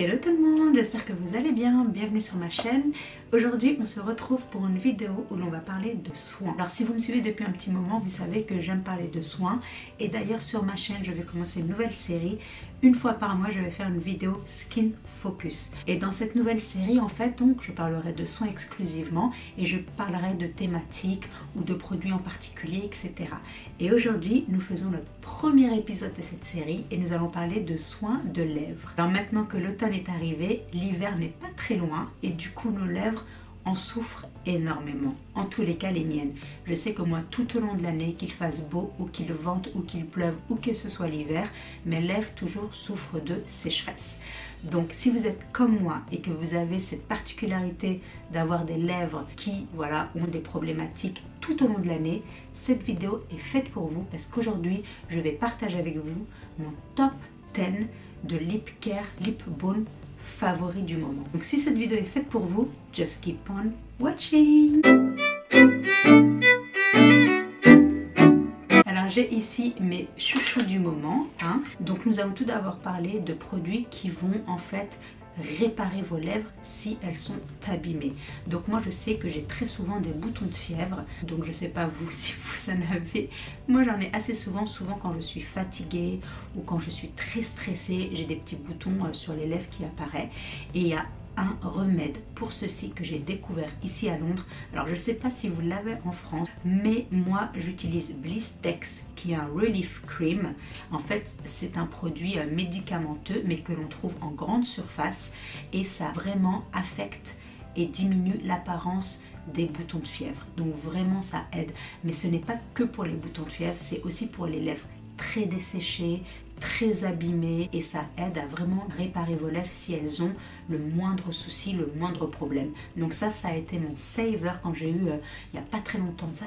Hello tout le monde, j'espère que vous allez bien, bienvenue sur ma chaîne. Aujourd'hui on se retrouve pour une vidéo où l'on va parler de soins. Alors si vous me suivez depuis un petit moment, vous savez que j'aime parler de soins. Et d'ailleurs sur ma chaîne je vais commencer une nouvelle série. Une fois par mois je vais faire une vidéo Skin Focus. Et dans cette nouvelle série en fait donc je parlerai de soins exclusivement. Et je parlerai de thématiques ou de produits en particulier, etc. Et aujourd'hui nous faisons notre premier épisode de cette série. Et nous allons parler de soins de lèvres. Alors maintenant que l'automne est arrivé, l'hiver n'est pas très loin. Et du coup nos lèvres en souffrent énormément, en tous les cas les miennes. Je sais que moi tout au long de l'année, qu'il fasse beau ou qu'il vente ou qu'il pleuve ou que ce soit l'hiver, mes lèvres toujours souffrent de sécheresse. Donc si vous êtes comme moi et que vous avez cette particularité d'avoir des lèvres qui ont des problématiques tout au long de l'année, cette vidéo est faite pour vous parce qu'aujourd'hui je vais partager avec vous mon top 10 de lip care, lip balm favori du moment. Donc si cette vidéo est faite pour vous, just keep on watching. Alors j'ai ici mes chouchous du moment. Donc nous allons tout d'abord parler de produits qui vont en fait réparer vos lèvres si elles sont abîmées. Donc moi je sais que j'ai très souvent des boutons de fièvre, donc je sais pas vous si vous en avez, moi j'en ai assez souvent quand je suis fatiguée ou quand je suis très stressée, j'ai des petits boutons sur les lèvres qui apparaissent. Et il y a un remède pour ceci que j'ai découvert ici à Londres. Alors je ne sais pas si vous l'avez en France, mais moi j'utilise Blistex qui est un relief cream. En fait c'est un produit médicamenteux mais que l'on trouve en grande surface et ça vraiment affecte et diminue l'apparence des boutons de fièvre. Donc vraiment ça aide, mais ce n'est pas que pour les boutons de fièvre, c'est aussi pour les lèvres très desséchées, très abîmées, et ça aide à vraiment réparer vos lèvres si elles ont le moindre souci, le moindre problème. Donc ça a été mon saver quand j'ai eu, il n'y a pas très longtemps de ça,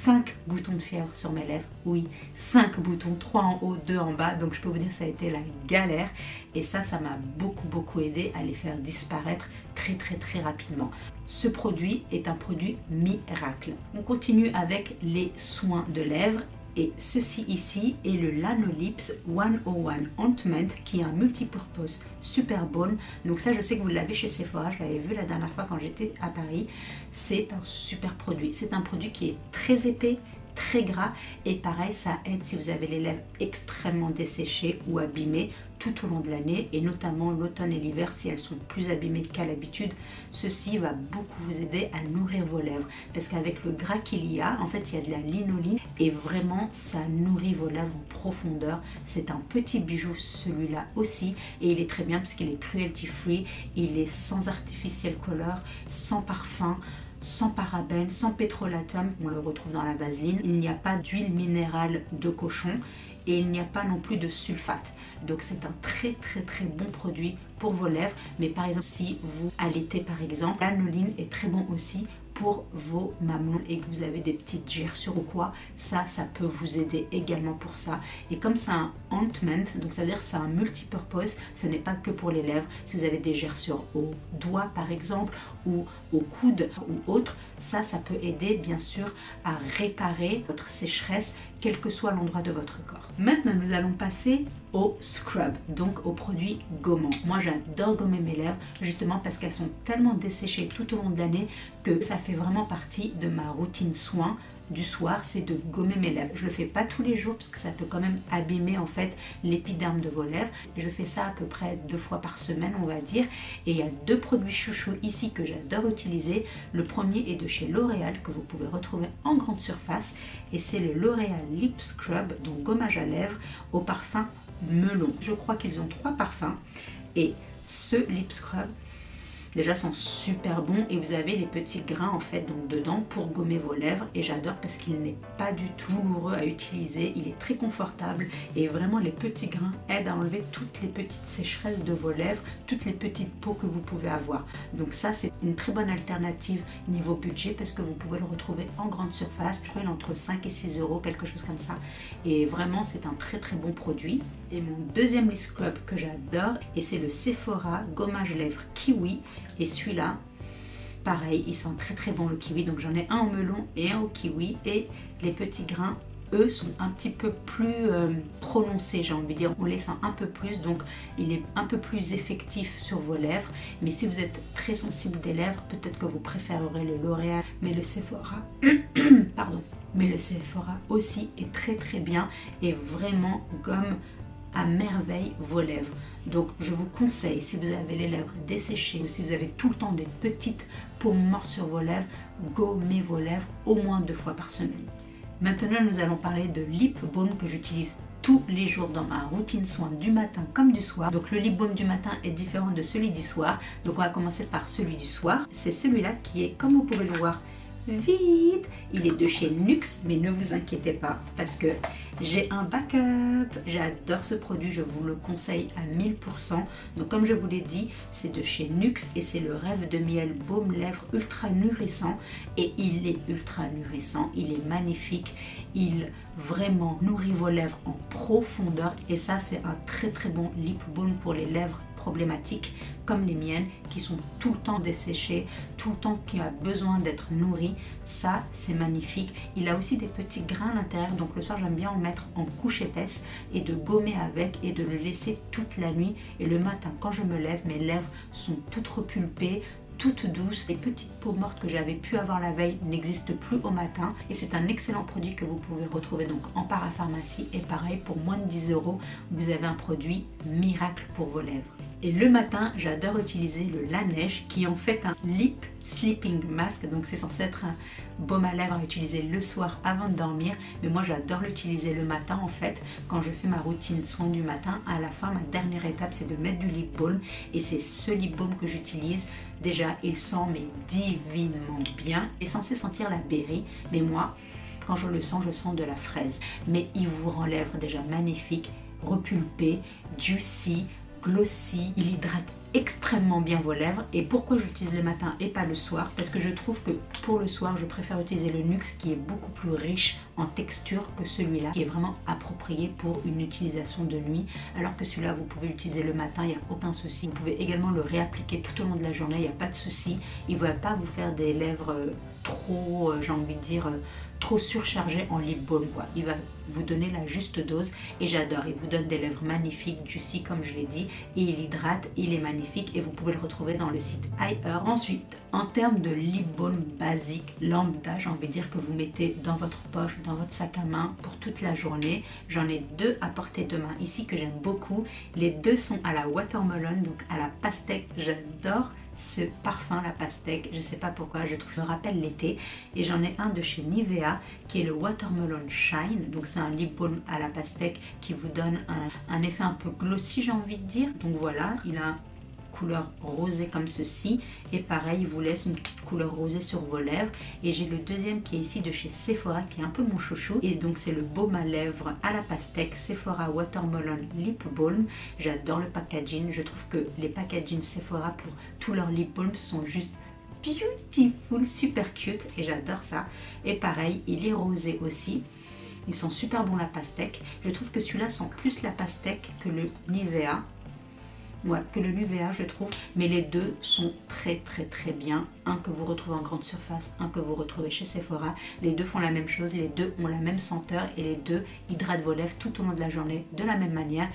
5 boutons de fièvre sur mes lèvres. Oui, 5 boutons, 3 en haut, 2 en bas, donc je peux vous dire que ça a été la galère. Et ça m'a beaucoup aidé à les faire disparaître très rapidement. Ce produit est un produit miracle. On continue avec les soins de lèvres. Et ceci ici est le Lanolips 101 Ointment qui est un multipurpose super balm. Donc ça je sais que vous l'avez chez Sephora, je l'avais vu la dernière fois quand j'étais à Paris. C'est un super produit, c'est un produit qui est très épais, très gras et pareil ça aide si vous avez les lèvres extrêmement desséchées ou abîmées tout au long de l'année et notamment l'automne et l'hiver si elles sont plus abîmées qu'à l'habitude. Ceci va beaucoup vous aider à nourrir vos lèvres parce qu'avec le gras qu'il y a, en fait il y a de la linoline et vraiment ça nourrit vos lèvres en profondeur. C'est un petit bijou celui-là aussi et il est très bien parce qu'il est cruelty free, il est sans artificial color, sans parfum, sans parabènes, sans pétrolatum, on le retrouve dans la vaseline. Il n'y a pas d'huile minérale de cochon et il n'y a pas non plus de sulfate. Donc c'est un très bon produit pour vos lèvres. Mais par exemple si vous allaitez par exemple, l'anoline est très bon aussi pour vos mamelons et que vous avez des petites gerçures ou quoi, ça peut vous aider également pour ça. Et comme c'est un ointment, donc ça veut dire c'est un multipurpose, ce n'est pas que pour les lèvres. Si vous avez des gerçures aux doigts par exemple ou au coude ou autre, ça peut aider bien sûr à réparer votre sécheresse quel que soit l'endroit de votre corps. Maintenant nous allons passer au scrub, donc au produit gommant. Moi j'adore gommer mes lèvres justement parce qu'elles sont tellement desséchées tout au long de l'année que ça fait vraiment partie de ma routine soin du soir, c'est de gommer mes lèvres. Je le fais pas tous les jours parce que ça peut quand même abîmer en fait l'épiderme de vos lèvres. Je fais ça à peu près 2 fois par semaine on va dire. Et il y a 2 produits chouchous ici que j'adore utiliser. Le premier est de chez L'Oréal que vous pouvez retrouver en grande surface et c'est le L'Oréal Lip Scrub, donc gommage à lèvres au parfum melon. Je crois qu'ils ont 3 parfums et ce lip scrub déjà sont super bons et vous avez les petits grains en fait donc dedans pour gommer vos lèvres et j'adore parce qu'il n'est pas du tout douloureux à utiliser, il est très confortable et vraiment les petits grains aident à enlever toutes les petites sécheresses de vos lèvres, toutes les petites peaux que vous pouvez avoir. Donc ça c'est une très bonne alternative niveau budget parce que vous pouvez le retrouver en grande surface, je crois qu'il est entre 5 et 6 euros, quelque chose comme ça, et vraiment c'est un très bon produit. Et mon deuxième lip scrub que j'adore et c'est le Sephora gommage lèvres kiwi et celui-là pareil il sent très bon le kiwi, donc j'en ai un au melon et un au kiwi et les petits grains eux sont un petit peu plus prononcés, j'ai envie de dire. On les sent un peu plus, donc il est un peu plus effectif sur vos lèvres. Mais si vous êtes très sensible des lèvres, peut-être que vous préférerez le L'Oréal, mais le Sephora, pardon. Mais le Sephora aussi est très bien et vraiment gomme à merveille vos lèvres. Donc je vous conseille, si vous avez les lèvres desséchées ou si vous avez tout le temps des petites peaux mortes sur vos lèvres, gommez vos lèvres au moins 2 fois par semaine. Maintenant nous allons parler de lip balm que j'utilise tous les jours dans ma routine soin du matin comme du soir. Donc le lip balm du matin est différent de celui du soir. Donc on va commencer par celui du soir. C'est celui-là qui est, comme vous pouvez le voir, vide. Il est de chez NYX, mais ne vous inquiétez pas parce que j'ai un backup. J'adore ce produit, je vous le conseille à 1000%. Donc comme je vous l'ai dit, c'est de chez NYX et c'est le Rêve de Miel Baume Lèvres ultra nourrissant. Et il est ultra nourrissant, il est magnifique, il vraiment nourrit vos lèvres en profondeur. Et ça, c'est un très bon lip balm pour les lèvres problématiques comme les miennes qui sont tout le temps desséchées, tout le temps qui a besoin d'être nourries. Ça, c'est magnifique. Il a aussi des petits grains à l'intérieur, donc le soir j'aime bien en mettre en couche épaisse et de gommer avec et de le laisser toute la nuit. Et le matin quand je me lève, mes lèvres sont toutes repulpées, toute douce. Les petites peaux mortes que j'avais pu avoir la veille n'existent plus au matin et c'est un excellent produit que vous pouvez retrouver donc en parapharmacie. Et pareil, pour moins de 10 €, vous avez un produit miracle pour vos lèvres. Et le matin, j'adore utiliser le Laneige qui est en fait un lip sleeping mask. Donc c'est censé être un baume à lèvres à utiliser le soir avant de dormir. Mais moi j'adore l'utiliser le matin en fait. Quand je fais ma routine soin du matin, à la fin, ma dernière étape c'est de mettre du lip balm. Et c'est ce lip balm que j'utilise. Déjà il sent mais divinement bien. Il est censé sentir la berry. Mais moi, quand je le sens, je sens de la fraise. Mais il vous rend lèvres déjà magnifiques, repulpées, juicy, glossy. Il hydrate extrêmement bien vos lèvres. Et pourquoi j'utilise le matin et pas le soir? Parce que je trouve que pour le soir je préfère utiliser le NYX qui est beaucoup plus riche en texture que celui-là, qui est vraiment approprié pour une utilisation de nuit, alors que celui-là vous pouvez l'utiliser le matin, il n'y a aucun souci. Vous pouvez également le réappliquer tout au long de la journée, il n'y a pas de souci. Il ne va pas vous faire des lèvres trop, j'ai envie de dire, trop surchargé en lip balm quoi. Il va vous donner la juste dose et j'adore. Il vous donne des lèvres magnifiques, juicy comme je l'ai dit, et il hydrate, il est magnifique et vous pouvez le retrouver dans le site iHerb. Ensuite, en termes de lip balm basique, lambda, j'ai envie de dire que vous mettez dans votre poche, dans votre sac à main pour toute la journée. J'en ai 2 à portée de main ici que j'aime beaucoup. Les 2 sont à la watermelon, donc à la pastèque. J'adore ce parfum, la pastèque, je sais pas pourquoi, je trouve ça me rappelle l'été. Et j'en ai un de chez Nivea qui est le Watermelon Shine, donc c'est un lip balm à la pastèque qui vous donne un effet un peu glossy, j'ai envie de dire. Donc voilà, il a couleur rosée comme ceci et pareil il vous laisse une petite couleur rosée sur vos lèvres. Et j'ai le deuxième qui est ici de chez Sephora qui est un peu mon chouchou et donc c'est le baume à lèvres à la pastèque Sephora Watermelon Lip Balm. J'adore le packaging, je trouve que les packaging Sephora pour tous leurs lip balms sont juste beautiful, super cute et j'adore ça. Et pareil il est rosé aussi. Ils sont super bons la pastèque. Je trouve que celui-là sent plus la pastèque que le Nivea. Ouais, que le Nivea je trouve, mais les deux sont très bien. Un que vous retrouvez en grande surface, un que vous retrouvez chez Sephora. Les deux font la même chose, les deux ont la même senteur et les deux hydratent vos lèvres tout au long de la journée de la même manière.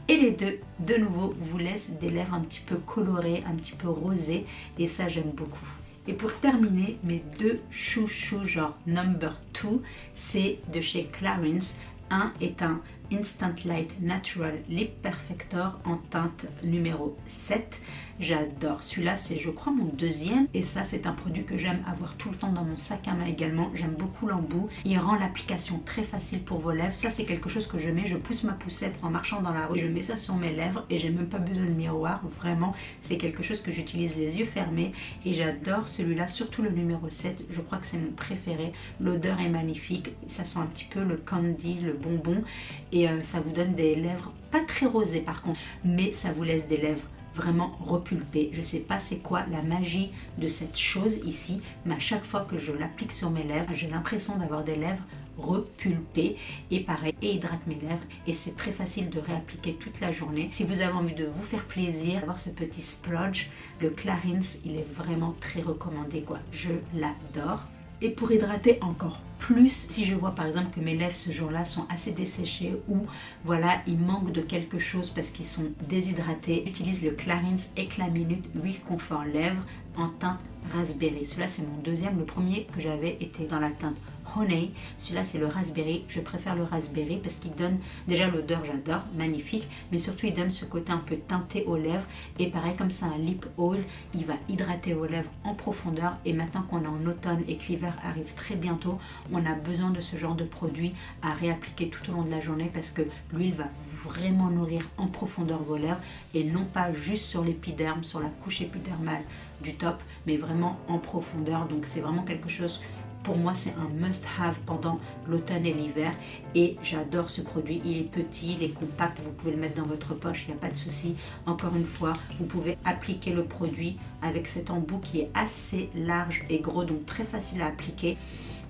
Et les deux, de nouveau, vous laissent des lèvres un petit peu colorées, un petit peu rosées et ça j'aime beaucoup. Et pour terminer, mes 2 chouchous genre number 2, c'est de chez Clarins. Un est un Instant Light Natural Lip Perfector en teinte numéro 7. J'adore. Celui-là, c'est je crois mon deuxième. Et ça, c'est un produit que j'aime avoir tout le temps dans mon sac à main également. J'aime beaucoup l'embout. Il rend l'application très facile pour vos lèvres. Ça, c'est quelque chose que je mets. Je pousse ma poussette en marchant dans la rue. Je mets ça sur mes lèvres et j'ai même pas besoin de miroir. Vraiment, c'est quelque chose que j'utilise les yeux fermés. Et j'adore celui-là, surtout le numéro 7. Je crois que c'est mon préféré. L'odeur est magnifique. Ça sent un petit peu le candy, le bonbon. Et ça vous donne des lèvres pas très rosées par contre. Mais ça vous laisse des lèvres vraiment repulpé. Je sais pas c'est quoi la magie de cette chose ici, mais à chaque fois que je l'applique sur mes lèvres, j'ai l'impression d'avoir des lèvres repulpées et pareil, et hydrate mes lèvres et c'est très facile de réappliquer toute la journée. Si vous avez envie de vous faire plaisir, d'avoir ce petit splodge, le Clarins, il est vraiment très recommandé quoi. Je l'adore. Et pour hydrater encore plus, si je vois par exemple que mes lèvres ce jour-là sont assez desséchées ou voilà, il manque de quelque chose parce qu'ils sont déshydratés, j'utilise le Clarins Éclat Minute Huile Confort Lèvres en teinte Raspberry. Celui-là c'est mon deuxième, le premier que j'avais était dans la teinte Honey, celui-là c'est le Raspberry. Je préfère le Raspberry parce qu'il donne, déjà l'odeur j'adore, magnifique, mais surtout il donne ce côté un peu teinté aux lèvres et pareil comme c'est un lip oil, il va hydrater vos lèvres en profondeur. Et maintenant qu'on est en automne et que l'hiver arrive très bientôt, on a besoin de ce genre de produit à réappliquer tout au long de la journée parce que l'huile va vraiment nourrir en profondeur vos lèvres et non pas juste sur l'épiderme, sur la couche épidermale du top, mais vraiment en profondeur. Donc c'est vraiment quelque chose, pour moi c'est un must have pendant l'automne et l'hiver et j'adore ce produit. Il est petit, il est compact, vous pouvez le mettre dans votre poche, il n'y a pas de souci. Encore une fois, vous pouvez appliquer le produit avec cet embout qui est assez large et gros, donc très facile à appliquer.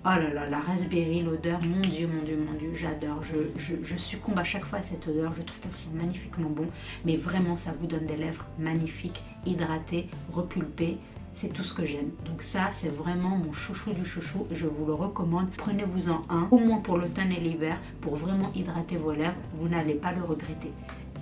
Oh là là, la raspberry, l'odeur, mon Dieu, mon Dieu, mon Dieu, j'adore. Je succombe à chaque fois à cette odeur, je trouve qu'elle sent magnifiquement bon. Mais vraiment, ça vous donne des lèvres magnifiques, hydratées, repulpées. C'est tout ce que j'aime. Donc ça, c'est vraiment mon chouchou du chouchou. Je vous le recommande. Prenez-vous-en un, au moins pour l'automne et l'hiver, pour vraiment hydrater vos lèvres. Vous n'allez pas le regretter.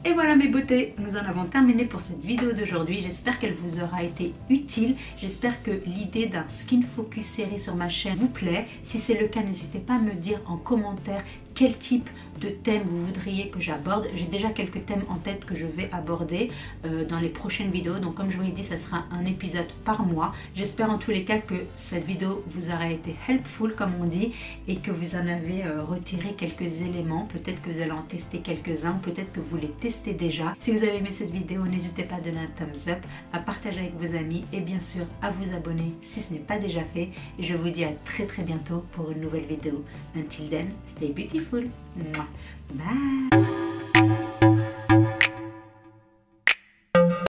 Et voilà mes beautés, nous en avons terminé pour cette vidéo d'aujourd'hui. J'espère qu'elle vous aura été utile. J'espère que l'idée d'un Skin Focus série sur ma chaîne vous plaît. Si c'est le cas, n'hésitez pas à me dire en commentaire quel type de thème vous voudriez que j'aborde. J'ai déjà quelques thèmes en tête que je vais aborder dans les prochaines vidéos. Donc comme je vous l'ai dit, ça sera un épisode par mois. J'espère en tous les cas que cette vidéo vous aura été helpful comme on dit et que vous en avez retiré quelques éléments. Peut-être que vous allez en tester quelques-uns, peut-être que vous les testez déjà. Si vous avez aimé cette vidéo, n'hésitez pas à donner un thumbs up, à partager avec vos amis et bien sûr à vous abonner si ce n'est pas déjà fait. Et je vous dis à très bientôt pour une nouvelle vidéo. Until then, stay beautiful. Bye.